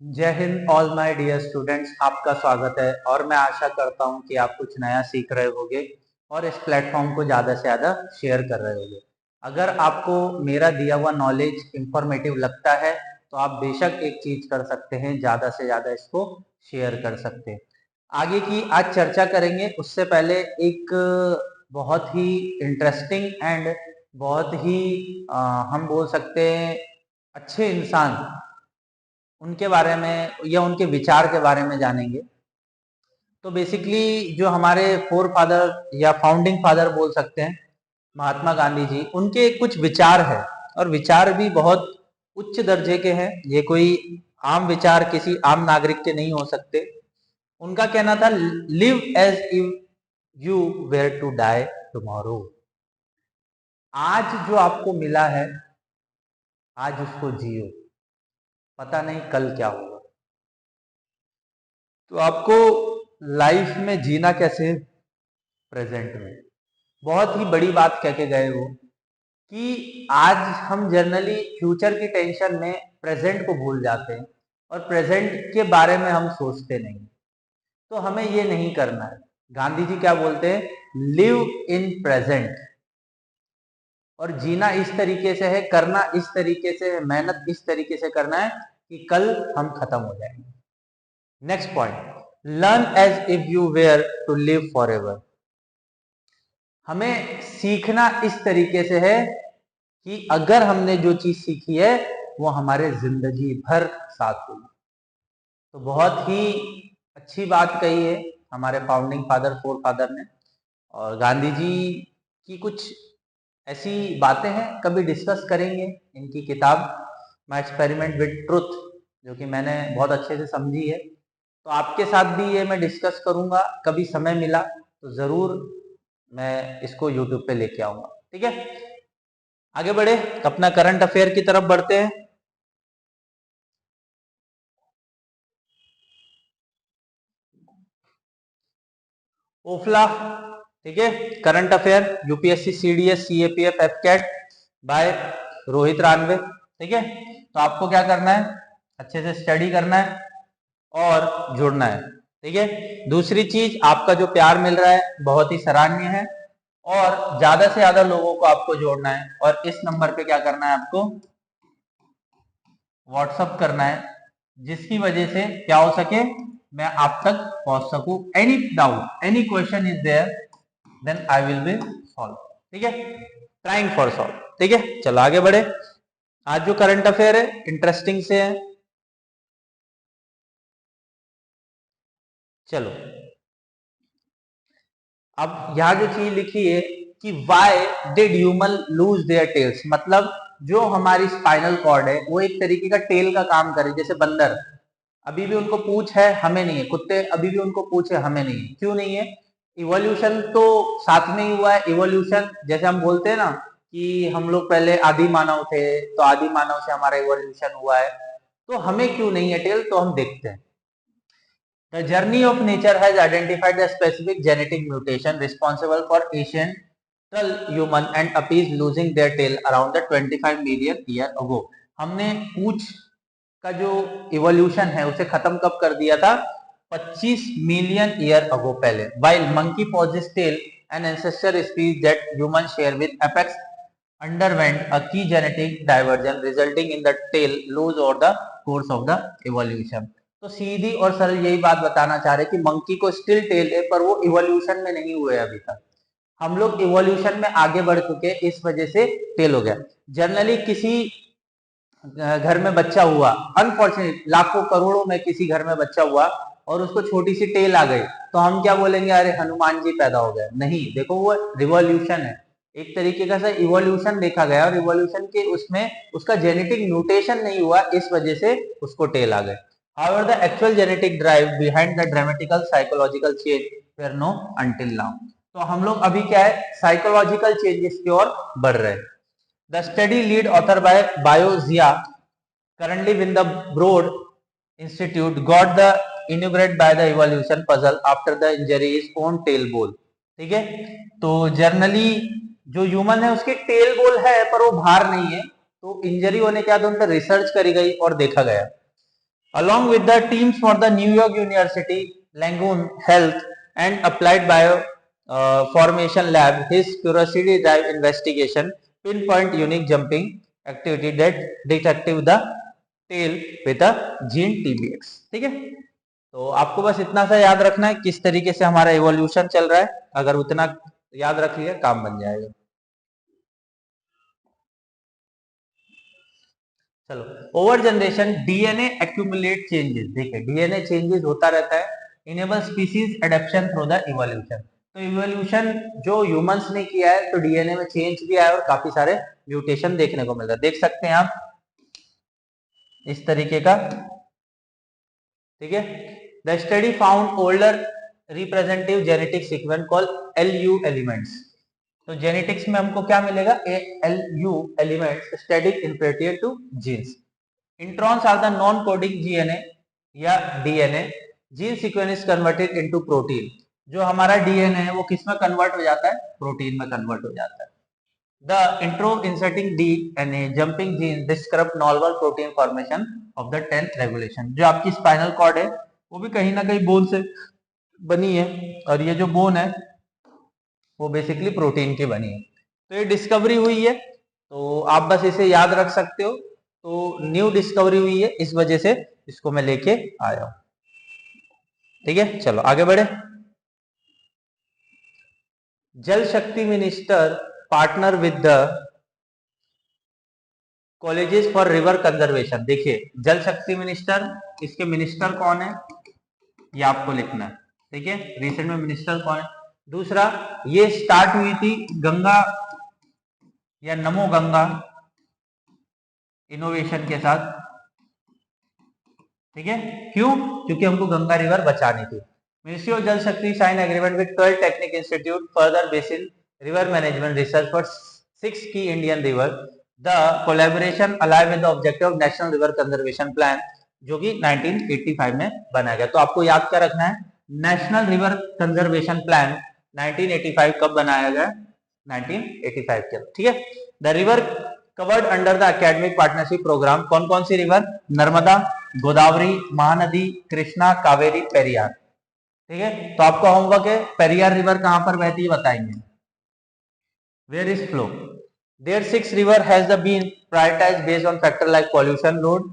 जय हिंद all my dear students, आपका स्वागत है। और मैं आशा करता हूं कि आप कुछ नया सीख रहे होंगे और इस प्लेटफॉर्म को ज़्यादा से ज़्यादा शेयर कर रहे होंगे। अगर आपको मेरा दिया हुआ नॉलेज इंफॉर्मेटिव लगता है तो आप बेशक एक चीज़ कर सकते हैं, ज़्यादा से ज़्यादा इसको शेयर कर सकते हैं। आगे की आज चर्चा करेंगे, उससे पहले एक बहुत ही इंटरेस्टिंग एंड बहुत ही हम बोल सकते हैं अच्छे इंसान उनके बारे में या उनके विचार के बारे में जानेंगे। तो बेसिकली जो हमारे फोर फादर या फाउंडिंग फादर बोल सकते हैं, महात्मा गांधी जी, उनके कुछ विचार है और विचार भी बहुत उच्च दर्जे के हैं। ये कोई आम विचार किसी आम नागरिक के नहीं हो सकते। उनका कहना था, live as if you were to die tomorrow. आज जो आपको मिला है, आज उसको जियो, पता नहीं कल क्या होगा। तो आपको लाइफ में जीना कैसे, प्रेजेंट में। बहुत ही बड़ी बात कह के गए वो कि आज हम जनरली फ्यूचर की टेंशन में प्रेजेंट को भूल जाते हैं और प्रेजेंट के बारे में हम सोचते नहीं। तो हमें ये नहीं करना है। गांधी जी क्या बोलते हैं, लिव इन प्रेजेंट। और जीना इस तरीके से है, करना इस तरीके से है, मेहनत इस तरीके से करना है कि कल हम खत्म हो जाएंगे। Next point, learn as if you were to live forever. हमें सीखना इस तरीके से है कि अगर हमने जो चीज सीखी है वो हमारे जिंदगी भर साथ होगी। तो बहुत ही अच्छी बात कही है हमारे फाउंडिंग फादर, फोर फादर ने। और गांधी जी की कुछ ऐसी बातें हैं, कभी डिस्कस करेंगे इनकी किताब माय एक्सपेरिमेंट विद ट्रुथ, जो कि मैंने बहुत अच्छे से समझी है। तो आपके साथ भी ये मैं डिस्कस करूंगा, कभी समय मिला तो जरूर मैं इसको यूट्यूब पे लेके आऊंगा। ठीक है, आगे बढ़े, अपना करंट अफेयर की तरफ बढ़ते हैं। ओफला, ठीक है, current affair UPSC CDS CAPF AFCAT by Rohit Ranve. ठीक है, तो आपको क्या करना है, अच्छे से स्टडी करना है और जुड़ना है। ठीक है, दूसरी चीज, आपका जो प्यार मिल रहा है बहुत ही सराहनीय है और ज्यादा से ज्यादा लोगों को आपको जोड़ना है। और इस नंबर पे क्या करना है, आपको व्हाट्सअप करना है, जिसकी वजह से क्या हो सके, मैं आप तक पहुंच सकूं। Any doubt, any question is there, then I will be solve. ठीक है, ट्राइंग फॉर सॉल्व। ठीक है, चलो आगे बढ़े। आज जो करंट अफेयर है इंटरेस्टिंग से है। चलो, अब यहां जो चीज लिखी है कि why did human lose their tales, मतलब जो हमारी स्पाइनल कॉर्ड है वो एक तरीके का टेल का काम करे। जैसे बंदर, अभी भी उनको पूंछ है, हमें नहीं है। कुत्ते, अभी भी उनको पूंछ है, हमें नहीं है। क्यों नहीं है? इवोल्यूशन तो साथ में ही हुआ है। इवोल्यूशन जैसे हम बोलते हैं ना कि हम लोग पहले आदि मानव थे, तो आदि मानव से हमारा इवोल्यूशन हुआ है। तो हमें क्यों नहीं है टेल, तो हम देखते हैं। The journey of nature has identified a specific genetic mutation responsible for ancient human and apes losing their tail around the 25 million year ago. हमने पूंछ का जो इवोल्यूशन है उसे खत्म कब कर दिया था? 25 मिलियन ईयर अगो पहले। While monkey possesses tail, an ancestor species that humans share with apex underwent a key genetic divergence resulting in the tail lose over the course of the evolution. तो सीधी और सरल यही बात बताना चाह रहे कि मंकी को स्टिल टेल है, पर वो इवोल्यूशन में नहीं हुए अभी तक। हम लोग इवोल्यूशन में आगे बढ़ चुके, इस वजह से टेल हो गया। जनरली किसी घर में बच्चा हुआ, अनफॉर्चुनेट लाखों करोड़ों में किसी घर में बच्चा हुआ और उसको छोटी सी टेल आ गई, तो हम क्या बोलेंगे, अरे हनुमान जी पैदा हो गए? नहीं, देखो वो रिवॉल्यूशन है, एक तरीके का इवोल्यूशन देखा गया और इवोल्यूशन के उसमें उसका जेनेटिक म्यूटेशन नहीं हुआ, इस वजह से उसको टेल आ गए। However, the actual genetic drive behind the dramatical psychological change were known until now. तो हम लोग अभी क्या है, साइकोलॉजिकल चेंजेस की ओर बढ़ रहे हैं। The study lead author by Biozia, currently with the Broad Institute, got the inaugurated by the evolution puzzle after the injury his own tail bone. ठीक है, तो जर्नली जो ह्यूमन है उसके टेल बोल है पर वो बाहर नहीं है, तो इंजरी होने के बाद उन पर रिसर्च करी गई और देखा गया। Along with the teams for the New York University Langone Health and Applied Bio Formation Lab, his curiosity drive investigation pinpoint unique jumping activity that detective the tail with a gene TBX. ठीक है, तो आपको बस इतना सा याद रखना है किस तरीके से हमारा इवोल्यूशन चल रहा है, अगर उतना याद रख लिया काम बन जाएगा। चलो, over generation DNA accumulate changes, देखिए डीएनए चेंजेस होता रहता है, enable species adaptation through the evolution. तो इवोल्यूशन जो ह्यूमंस ने किया है तो डीएनए में चेंज भी आया और काफी सारे म्यूटेशन देखने को मिल रहा है, देख सकते हैं आप इस तरीके का। ठीक है, the study found older representative genetic sequence called Alu elements. तो जेनेटिक्स में हमको क्या मिलेगा, Alu elements static inferior to genes. Introns are the non coding GNA या DNA, gene sequence converted into protein. जो हमारा डीएनए है वो किस में कन्वर्ट हो जाता है, प्रोटीन में कन्वर्ट हो जाता है। The intro inserting DNA jumping gene disrupt normal protein formation of the 10th regulation. जो आपकी स्पाइनल कॉर्ड है वो भी कहीं ना कहीं बोन से बनी है, और ये जो बोन है वो बेसिकली प्रोटीन की बनी है। तो ये डिस्कवरी हुई है, तो आप बस इसे याद रख सकते हो। तो न्यू डिस्कवरी हुई है, इस वजह से इसको मैं लेके आया हूं। ठीक है, चलो आगे बढ़े। जल शक्ति minister partner with the colleges for river conservation. देखिए जल शक्ति मिनिस्टर, इसके मिनिस्टर कौन है ये आपको लिखना है। ठीक है, रिसेंट में मिनिस्टर कौन है। दूसरा, ये स्टार्ट हुई थी गंगा या नमो गंगा इनोवेशन के साथ। ठीक है, क्यों, क्योंकि हमको गंगा रिवर बचानी थी। Ministry of Jal Shakti sign agreement with 12 technic institute further basin river management research for 6 की Indian river. The collaboration alive with the objective of national river conservation plan, जो कि 1985 में बनाया गया। तो आपको याद क्या रखना है, नेशनल रिवर कंजर्वेशन प्लान 1985 कब बनाया गया, 1985 के। ठीक है, the river covered under the academic partnership program, कौन कौन सी रिवर, नर्मदा, गोदावरी, महानदी, कृष्णा, कावेरी, पेरियार। ठीक है, तो आपका होमवर्क है पेरियार रिवर कहां पर बहती है बताएंगे। Where is flow, there 6 river has the been prioritized based on factor like pollution load,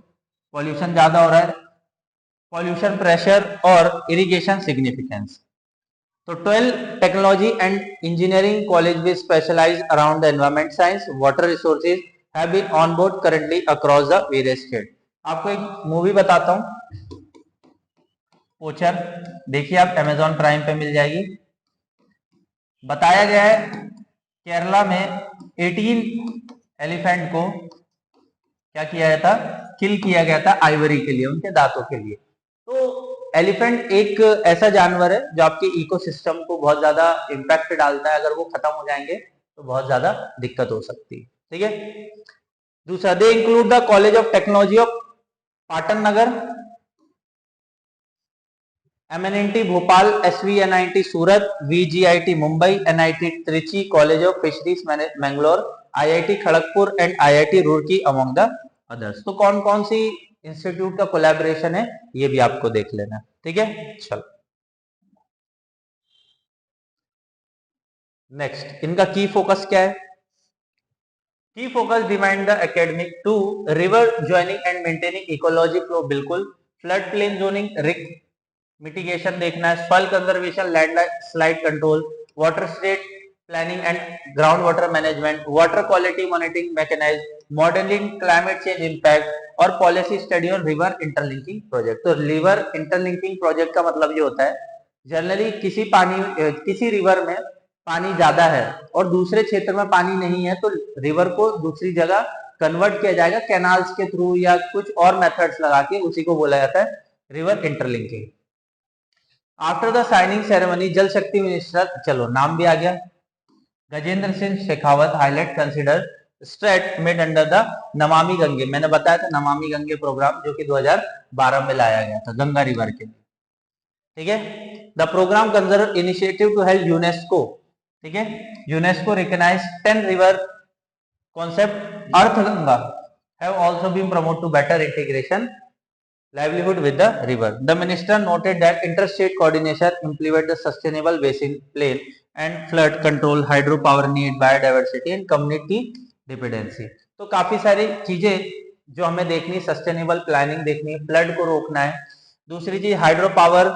pollution ज्यादा हो रहा है, पॉल्यूशन प्रेशर और इरिगेशन सिग्निफिकेंस। तो 12 technology and engineering college which specialize around the environment science water resources have been on board currently across the various state. आपको एक movie बताता हूं, पोचर, देखिए आप अमेजॉन प्राइम पे मिल जाएगी। बताया गया है केरला में 18 एलिफेंट को क्या किया गया था, किल किया गया था आइवरी के लिए, उनके दांतों के लिए। तो एलिफेंट एक ऐसा जानवर है जो आपके इकोसिस्टम को बहुत ज्यादा इंपैक्ट डालता है, अगर वो खत्म हो जाएंगे तो बहुत ज्यादा दिक्कत हो सकती है। ठीक है, दूसरा, they include the college of technology of Pantnagar, MNNT Bhopal, SVNIT Surat, VGIT Mumbai, NIT Trichy, college of fisheries Mangalore, IIT Kharagpur and IIT Roorkee among the others. तो कौन कौन सी इंस्टीट्यूट का कोलैबोरेशन है ये भी आपको देख लेना। ठीक है, चलो नेक्स्ट, इनका की फोकस क्या है। Key focus demand the academic to river joining and maintaining ecology flow, बिल्कुल, flood plain zoning, risk mitigation देखना है, soil conservation, landslide control, water state planning and ground water management, water quality monitoring mechanism, modelling climate change impact और policy study on river interlinking project. तो river interlinking project का मतलब ये होता है, generally किसी रिवर में पानी ज्यादा है और दूसरे क्षेत्र में पानी नहीं है, तो रिवर को दूसरी जगह कन्वर्ट किया जाएगा कैनाल्स के थ्रू या कुछ और मेथड्स लगा के, उसी को बोला जाता है river interlinking. After the signing ceremony जल शक्ति मिनिस्टर, चलो नाम भी आ गया, Gajendra Singh Shekhawat highlight consider straight made under the Namami Gange. मैंने बताया था नमामि गंगे प्रोग्राम जो कि 2012 में लाया गया था गंगा रिवर के लिए। ठीक है, the program conserve initiative to help UNESCO. ठीक है, UNESCO recognize 10 river concept Arth Ganga have also been promote to better integration livelihood with the river. The minister noted that interstate coordination implement the sustainable basin plan and flood control, hydropower need, biodiversity and community dependency. तो काफी सारी चीजें जो हमें देखनी, sustainable planning देखनी है, flood को रोकना है, दूसरी चीज हाइड्रो पावर,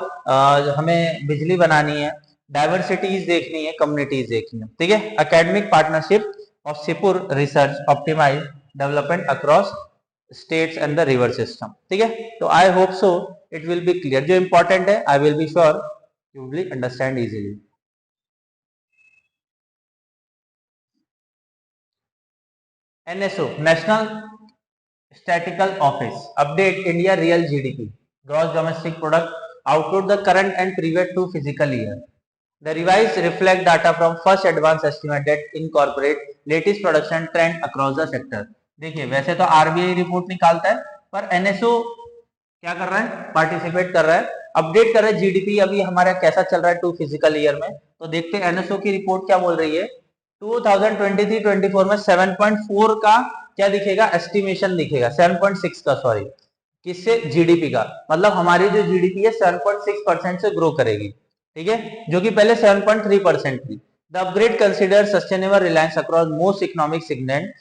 हमें बिजली बनानी है, डाइवर्सिटीज देखनी है, कम्युनिटीज देखनी है, ठीक है। एकेडमिक पार्टनरशिप ऑफ सिपुर research optimise development across states and the river system, ठीक है। तो I hope so it will be clear. जो इंपॉर्टेंट है I will be sure you will understand easily. NSO national statistical office update India real GDP gross domestic product outlook the current and previous two physical year. The revised reflect data from first advance estimate that incorporate latest production trend across the sector। देखिए वैसे तो RBI report निकालता है, पर NSO क्या कर रहा है, पार्टिसिपेट कर रहा है, अपडेट कर रहा है GDP अभी हमारा कैसा चल रहा है टू फिजिकल ईयर में। तो देखते हैं NSO की रिपोर्ट क्या बोल रही है। 2023-24 में 7.4 का क्या दिखेगा, एस्टिमेशन दिखेगा, 7.6 का, सॉरी, किससे, GDP का, मतलब हमारी जो GDP है 7.6% से ग्रो करेगी, ठीक है, जो कि पहले 7.3% थी। The upgrade consider sustainable Reliance across most economic segment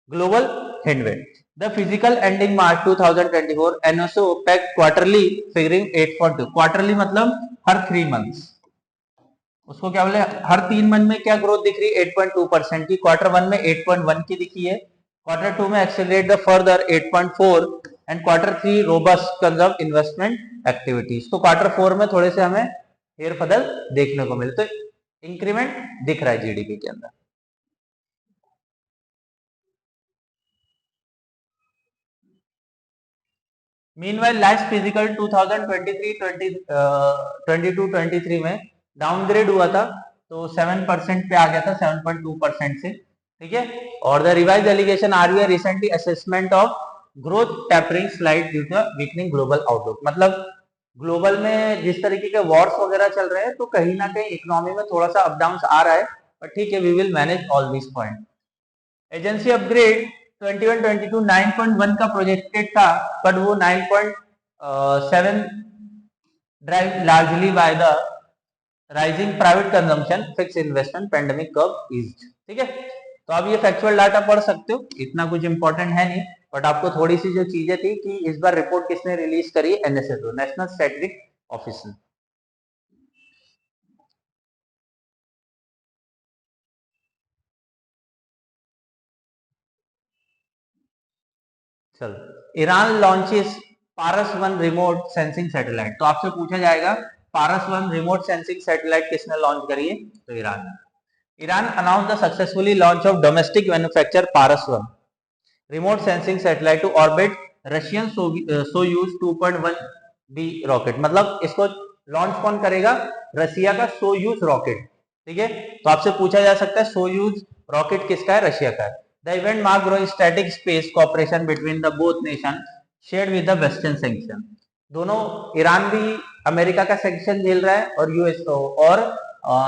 global headwind. The physical ending March 2024 NSO peg quarterly figuring 8.2, quarterly मतलब हर 3 मंथ्स, उसको क्या बोले, हर 3 मंथ में क्या ग्रोथ दिख रही है, 8.2% की। क्वार्टर 1 में 8.1 की दिखी है, क्वार्टर 2 में accelerate the further 8.4 and quarter 3 robust conserve investment activities. तो क्वार्टर 4 में थोड़े से हमें फेरबदल देखने को मिले, तो इंक्रीमेंट दिख रहा है GDP के अंदर। मीनवाइल लाइफ फिजिकल 2022-23 में डाउनग्रेड हुआ था, तो 7% पे आ गया था 7.2% से, ठीक है। और the revise allegation RBI recently assessment of growth tapering slide due to weakening global outlook. मतलब ग्लोबल में जिस तरीके के वॉर्स वगैरह चल रहे हैं, तो कहीं ना कहीं इकोनॉमी में थोड़ा सा अप डाउन आ रहा है, पर ठीक है, we will manage all this point. Agency upgrade 21-22 9.1 का प्रोजेक्टेड था, बट वो 9.7 drive largely by the rising private consumption, fix investment, pandemic curve eased, ठीक है। तो आप ये फैक्चुअल डाटा पढ़ सकते हो, इतना कुछ इंपॉर्टेंट है नहीं, बट आपको थोड़ी सी जो चीजें थी कि इस बार रिपोर्ट किसने रिलीज करी, NSO नेशनल स्टैटिस्टिक ऑफिस ने। चलो, ईरान लॉन्चेस पारस-1 रिमोट सेंसिंग सैटेलाइट। तो आपसे पूछा जाएगा पारस-1 रिमोट सेंसिंग सैटेलाइट किसने लॉन्च करी है, तो ईरान ने। Iran announce the successfully launch of domestic manufacture पारस-1 remote sensing satellite to orbit Russian Soyuz 2.1B rocket. मतलब इसको लॉन्च कौन करेगा, रशिया का सोयूज रॉकेट, ठीक है। तो आपसे पूछा जा सकता है सोयूज रॉकेट किसका है, रशिया का है। The event marked growing static space cooperation between the both nations shared with the Western sanction। दोनों, ईरान भी अमेरिका का सैंक्शन झेल रहा है और यूएस और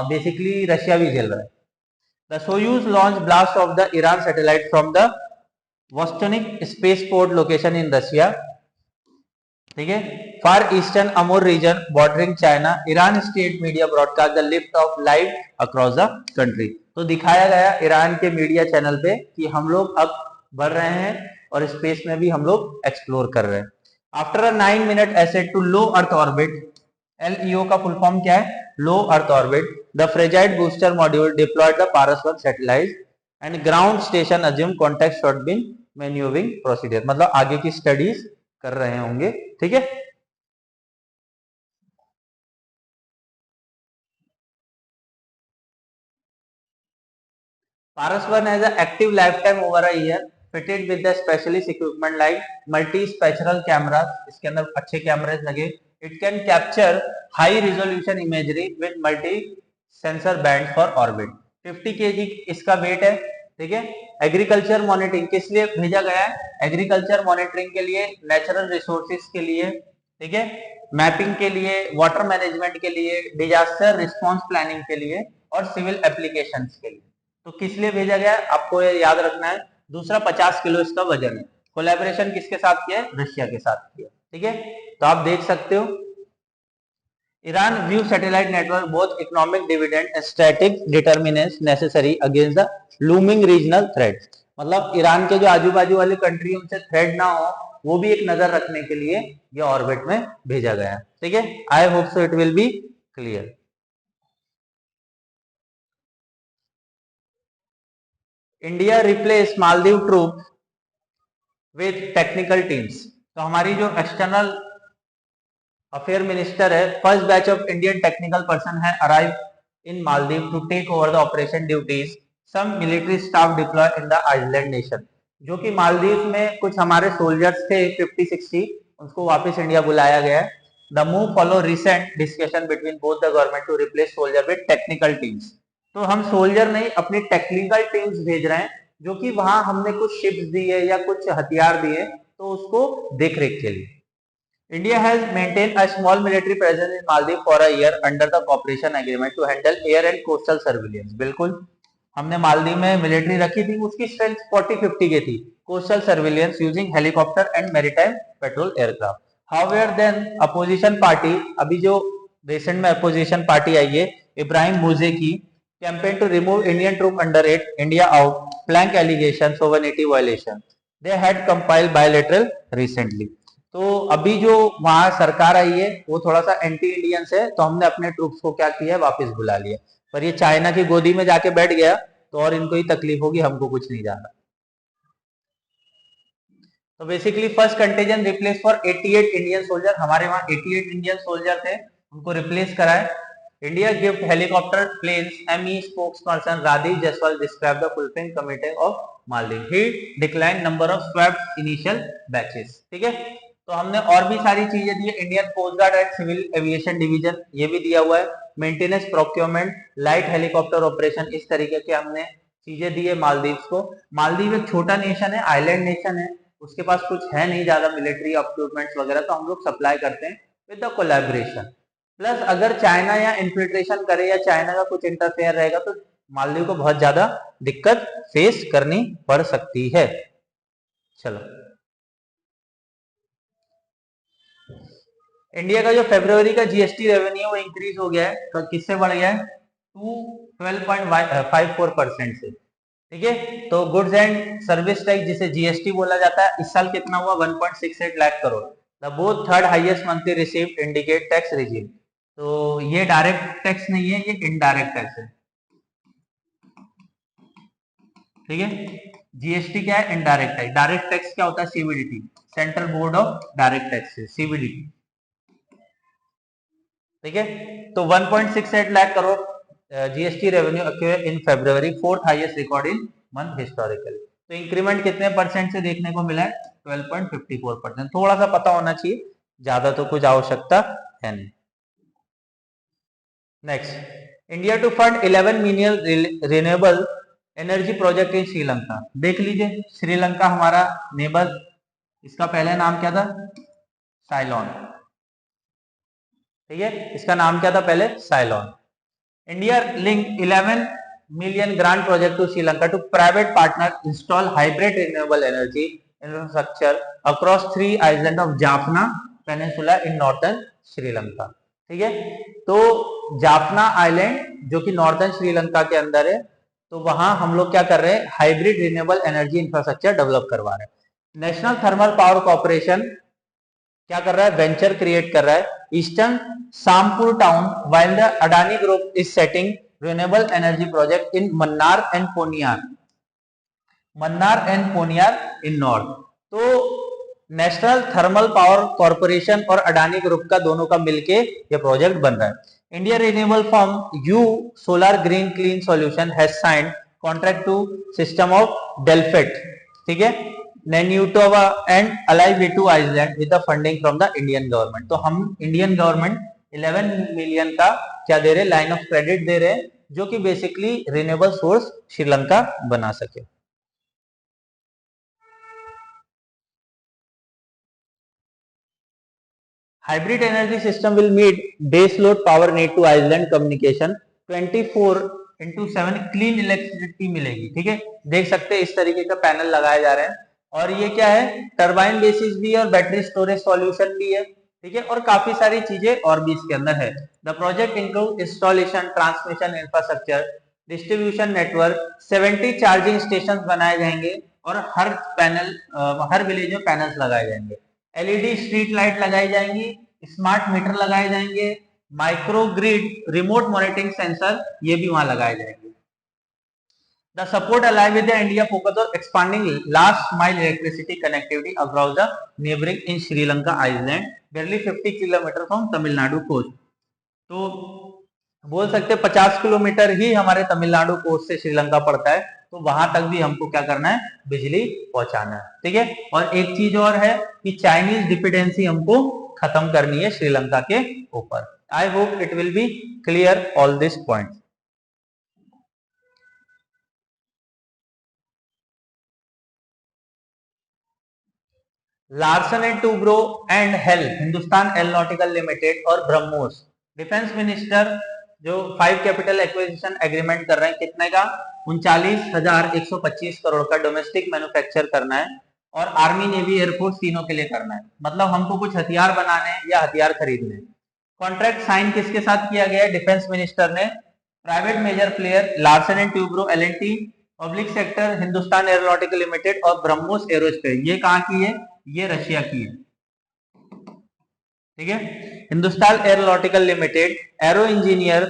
बेसिकली रशिया भी झेल रहा है। The Soyuz launch blast of the Iran satellite from the Vostochny spaceport location in Russia, ठीक है, far eastern Amur region bordering China. Iran state media broadcast the lift off live across the country. तो दिखाया गया Iran के media channel पे कि हम लोग अब बढ़ रहे हैं और स्पेस में भी हम लोग एक्सप्लोर कर रहे हैं। After a 9 minute ascent to low earth orbit, LEO का फुल फॉर्म क्या है, low earth orbit, the fragile booster module deployed the पारस-1 satellite and ground station assume contact shot been manoeuvring procedure. मतलब आगे की स्टडीज कर रहे होंगे, ठीक है। पारस-1 has an active lifetime over a year, fitted with the specialist equipment like multi-spectral cameras। इसके अंदर अच्छे कैमरे लगे। It can capture high resolution imagery with multi sensor bands for orbit। 50 kg इसका वेट है, ठीक है। एग्रीकल्चर मॉनिटरिंग किस लिए भेजा गया है, एग्रीकल्चर मॉनिटरिंग के लिए, नेचुरल रिसोर्सेज के लिए, ठीक है, मैपिंग के लिए, वाटर मैनेजमेंट के लिए, डिजास्टर रिस्पांस प्लानिंग के लिए और सिविल एप्लीकेशंस के लिए। तो किस लिए भेजा गया है, आपको ये याद रखना है। दूसरा 50 किलो इसका वजन है। कोलैबोरेशन किसके साथ किया है, रशिया के साथ किया, ठीक है, तो आप देख सकते हो Iran view satellite network both economic dividend and static determinants necessary against the looming regional threat. मतलब ईरान के जो आजू बाजू वाली कंट्री उनसे थ्रेट ना हो वो भी एक नजर रखने के लिए ये ऑर्बिट में भेजा गया। ठीक है, I hope so it will be clear. India replace Maldives troop with technical teams. तो हमारी जो एक्सटर्नल अफेयर मिनिस्टर है, first batch of Indian technical person है arrive in Maldives to take over the operation duties, some military staff deploy in the island nation. जो कि मालदीव में कुछ हमारे सोल्जर्स थे 50-60, उसको वापस इंडिया बुलाया गया है। The move follow recent discussion between both the government to replace soldier with technical teams. तो हम सोल्जर नहीं, अपनी टेक्निकल टीम्स भेज रहे हैं, जो कि वहां हमने कुछ शिप्स दी है या कुछ हथियार दिए तो उसको देखरेख के लिए। India has maintained a small military presence in Maldives for a year under the cooperation agreement to handle air and coastal surveillance। बिल्कुल, हमने मालदीव में मिलिट्री रखी थी, उसकी स्ट्रेंथ 40-50 की थी। Coastal surveillance using helicopter and maritime patrol aircraft. However then opposition party, अभी जो रिसेंट में अपोजिशन पार्टी आई है इब्राहिम मूजे की, campaign to remove Indian troop under it India out flank allegation sovereignty violation they had compiled bilateral recently. तो अभी जो वहां सरकार आई है वो थोड़ा सा एंटी इंडियंस है, तो हमने अपने ट्रूप्स को क्या किया, वापस बुला लिया। पर ये चाइना की गोदी में जाके बैठ गया तो और इनको ही तकलीफ होगी, हमको कुछ नहीं जाना। तो basically first contagion replace for 88 Indian soldier, हमारे वहां 88 इंडियन सोल्जर थे, उनको रिप्लेस कराए। India gift helicopter planes, ME spokesperson Radhesh Jaiswal describe the fulfilling committee of Maldives, he decline number of swapped initial batches. ठीक है, तो हमने और भी सारी चीजें दी है। Indian coast guard and civil aviation division ये भी दिया हुआ है, maintenance procurement light helicopter operation, इस तरीके के हमने चीजें दी है मालदीव को। मालदीव एक छोटा नेशन है, आइलैंड नेशन है, उसके पास कुछ है नहीं ज्यादा मिलिट्री इक्विपमेंट्स वगैरह, तो हम लोग सप्लाई करते हैं विद द कोलैबोरेशन। प्लस अगर चाइना या इन्फिल्ट्रेशन करे या चाइना का कुछ इंटरफेयर रहेगा तो मालदीव को बहुत ज्यादा दिक्कत फेस करनी पड़ सकती है। चलो, इंडिया का जो फरवरी का जीएसटी रेवेन्यू वो इंक्रीज हो गया है, तो किससे बढ़ गया है, 12.54% से। ठीक है, तो गुड्स एंड सर्विस टैक्स जिसे जीएसटी बोला जाता है, इस साल कितना हुआ, 1.68 lakh crore. The both third highest monthly received indicate tax regime. तो ये डायरेक्ट टैक्स नहीं है, ये इनडायरेक्ट टैक्स है। ठीक है, जीएसटी क्या है, इनडायरेक्ट टैक्स। डायरेक्ट टैक्स क्या होता है, CBDT, central board of direct taxes, CBDT. ठीक है, तो 1.68 lakh crore GST revenue accrue in February, fourth highest record in month historically. तो इंक्रीमेंट कितने परसेंट से देखने को मिला है, 12.54%। थोड़ा सा पता होना चाहिए, ज्यादा तो कुछ आवश्यकता है नहीं। Next, India to fund 11 million renewable energy project in Sri Lanka. देख लीजिए, श्रीलंका हमारा नेबर, इसका पहले नाम क्या था, साइलोन। ठीक है, इसका नाम क्या था पहले, Ceylon. India link 11 million grant project to Sri Lanka to private partner install hybrid renewable energy infrastructure across 3 island of Jaffna peninsula in northern Sri Lanka. ठीक है, तो जाफना आइलैंड जो कि नॉर्थर्न श्रीलंका के अंदर है, तो वहां हम लोग क्या कर रहे हैं, hybrid renewable energy infrastructure develop करवा रहे हैं। नेशनल थर्मल पावर कॉर्पोरेशन क्या कर रहा है, वेंचर क्रिएट कर रहा है eastern Sampur town, while the Adani Group is setting renewable energy project in Mannar and Poniar in north। तो नेशनल थर्मल पावर कॉर्पोरेशन और अडानी ग्रुप का दोनों का मिलके ये प्रोजेक्ट बन रहा है। India renewable firm U solar green clean solution has signed contract to system of Delft, ठीक है, Nenyutova and Alaivetu island with the funding from the Indian government. तो हम इंडियन गवर्नमेंट 11 मिलियन का क्या दे रहे, लाइन ऑफ क्रेडिट दे रहे, जो कि बेसिकली रिन्यूएबल सोर्स श्रीलंका बना सके। Hybrid energy system will meet base load power need to island communication 24/7 clean electricity मिलेगी। ठीक है, देख सकते हैं इस तरीके का पैनल लगाए जा रहे हैं और ये क्या है, टरबाइन बेसिस भी है और बैटरी स्टोरेज सॉल्यूशन भी है, ठीक है, और काफी सारी चीजें और भी इसके अंदर है। The project include installation, transmission infrastructure, distribution network, 70 charging station बनाए जाएंगे और हर विलेज में पैनल्स लगाए जाएंगे, एलईडी स्ट्रीट लाइट लगाई जाएंगी, स्मार्ट मीटर लगाए जाएंगे, micro grid, remote monitoring sensor ये भी वहां लगाए जाएंगे। The support alive with the India focus on expanding last mile electricity connectivity across the neighboring in Sri Lanka island, barely 50 kilometre from Tamil Nadu coast. तो बोल सकते 50 किलोमीटर ही हमारे तमिलनाडु कोस्ट से श्रीलंका पड़ता है, तो वहां तक भी हमको क्या करना है, बिजली पहुंचाना है, ठीक है। और एक चीज और है कि चाइनीज डिपेंडेंसी हमको खत्म करनी है श्रीलंका के ऊपर। I hope it will be clear all this point. Larsen and Toubro and hell, Hindustan Aeronautical Limited और ब्रह्मोस, डिफेंस मिनिस्टर जो 5 कैपिटल एक्विजिशन एग्रीमेंट कर रहे हैं, कितने का, 39,125 करोड़ का डोमेस्टिक मैन्युफैक्चर करना है और आर्मी नेवी एयरफोर्स तीनों के लिए करना है। मतलब हमको कुछ हथियार बनाने हैं या हथियार खरीदने। कॉन्ट्रैक्ट साइन किसके साथ किया गया है, डिफेंस मिनिस्टर ने, private major player Larsen and Toubro L and T, public sector Hindustan Aeronautical Limited और ब्रह्मोस एरोस्पेस। ये कहाँ की है, ये रशिया की है, ठीक है। Hindustan Aeronautical limited arrow engineer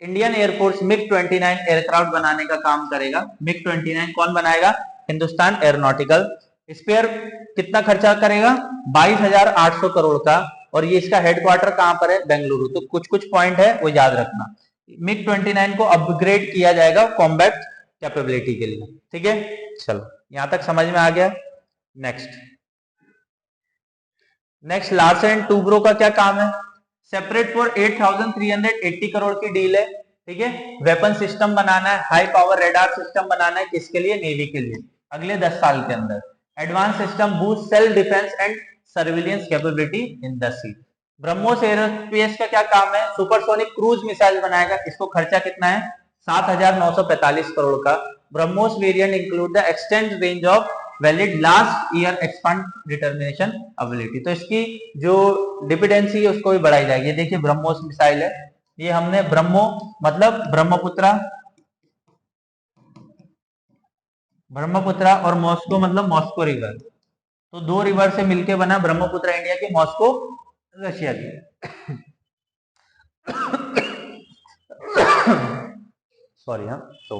Indian air force MiG 29 aircraft बनाने का काम करेगा। मिग 29 कौन बनाएगा, हिंदुस्तान एरोनॉटिकल। स्पेयर कितना खर्चा करेगा, 22,800 करोड़ का, और ये इसका हेडक्वार्टर कहां पर है, बेंगलुरु। तो कुछ कुछ पॉइंट है वो याद रखना। मिग 29 को अपग्रेड किया जाएगा कॉम्बैट कैपेबिलिटी के लिए, ठीक है। चलो यहां तक समझ में आ गया। नेक्स्ट लार्सन एंड टूब्रो का क्या काम है, सेपरेट फॉर 8,380 करोड़ की डील है, ठीक है। वेपन सिस्टम बनाना है, हाई पावर रेडार सिस्टम बनाना है, किसके लिए, नेवी के लिए, अगले 10 साल के अंदर। Advance system boost self defence and surveillance capability in the sea. BrahMos Aerospace का क्या काम है, सुपरसोनिक क्रूज मिसाइल बनाएगा। इसको खर्चा कितना है, 7,945 करोड़ का। BrahMos variant include the extend range of valid last year expand determination ability. तो इसकी जो डिपेंडेंसी है उसको भी बढ़ाई जाएगी। देखिए ब्रह्मोस मिसाइल है, ये हमने ब्रह्मो मतलब ब्रह्मपुत्रा और मॉस्को मतलब मॉस्को रिवर, तो 2 रिवर से मिलके बना ब्रह्मपुत्रा इंडिया की, मॉस्को रशिया की। सॉरी हाँ, तो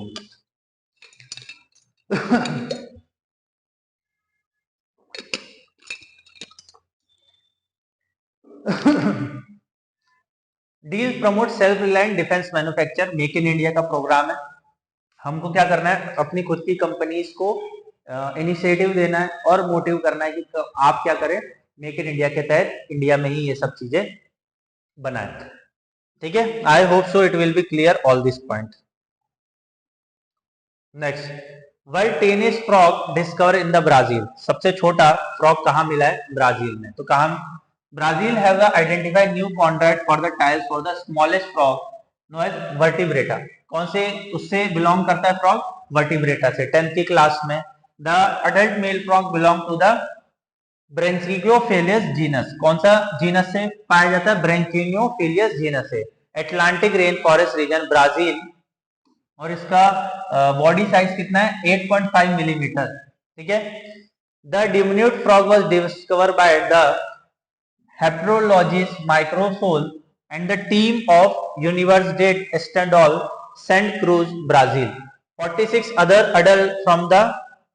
deal promote self reliant defence manufacture, make in India का प्रोग्राम है। हमको क्या करना है, अपनी खुद की कंपनीज को इनिशिएटिव देना है और मोटिव करना है कि आप क्या करें, मेक इन इंडिया के तहत इंडिया में ही ये सब चीजें बनाए, ठीक है। I hope so it will be clear all this point. Next, world tennis frog discover in the Brazil, सबसे छोटा फ्रॉग कहाँ मिला है, ब्राजील में। तो कहा, Brazil have identified new contract for the tiles for the smallest frog known as vertebrata. कौन से उससे बिलोंग करता है फ्रॉग, वर्टिब्रेटा से, 10th की क्लास में। The adult male frog belong to the Branchiophilus genus. कौन सा जीनस से पाया जाता है, ब्रेंकियोफिलियस जीनस से, Atlantic rain forest region, Brazil. और इसका बॉडी साइज कितना है, 8.5 मिलीमीटर, ठीक है। The diminutive frog was discovered by the herpetologist Microsole and the team of Universidad Estadal Santa Cruz, Brazil. 46 other adults from the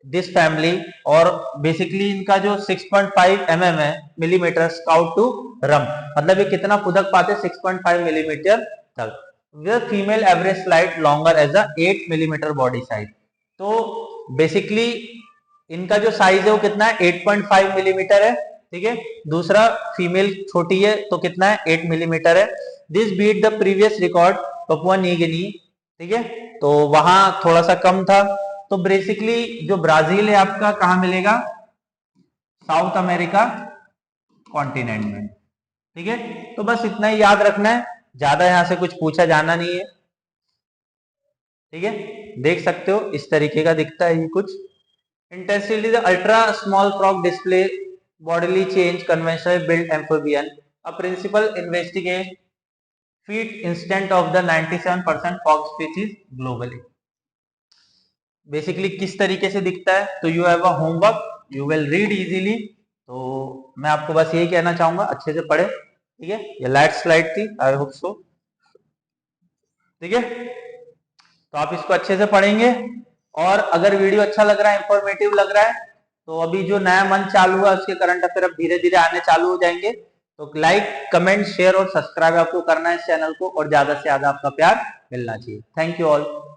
this family, और basically इनका जो 6.5 mm है मिलीमीटर स्काउट टू रम, मतलब ये कितना फुदक पाते, 6.5 मिलीमीटर तक। With female average slide longer as a 8 millimetre body size. तो बेसिकली इनका जो साइज है वो कितना है, 8.5 मिलीमीटर है, ठीक है। दूसरा फीमेल छोटी है तो कितना है, 8 मिलीमीटर है। This beat the previous record Papua New Guinea, ठीक है, तो वहां थोड़ा सा कम था। तो बेसिकली जो ब्राजील है आपका कहां मिलेगा, साउथ अमेरिका कॉन्टिनेंट में, ठीक है। तो बस इतना ही याद रखना है, ज्यादा यहां से कुछ पूछा जाना नहीं है, ठीक है। देख सकते हो इस तरीके का दिखता है ये कुछ, Intestinally, the ultra small frog display bodily change conventionally built amphibian. A principal investigate feet instant of the 97% frog species globally. Basically किस तरीके से दिखता है, तो you have a homework, you will read easily. तो मैं आपको बस यही कहना चाहूंगा, अच्छे से पढ़े, ठीक है। ये लास्ट स्लाइड थी, आई होप सो, ठीक है। तो आप इसको अच्छे से पढ़ेंगे, और अगर वीडियो अच्छा लग रहा है, इंफॉर्मेटिव लग रहा है, तो अभी जो नया मंथ चालू हुआ उसके करंट अफेयर अब धीरे धीरे आने चालू हो जाएंगे। तो लाइक, कमेंट, शेयर और सब्सक्राइब आपको करना है इस चैनल को, और ज्यादा से ज्यादा आपका प्यार मिलना चाहिए। Thank you all.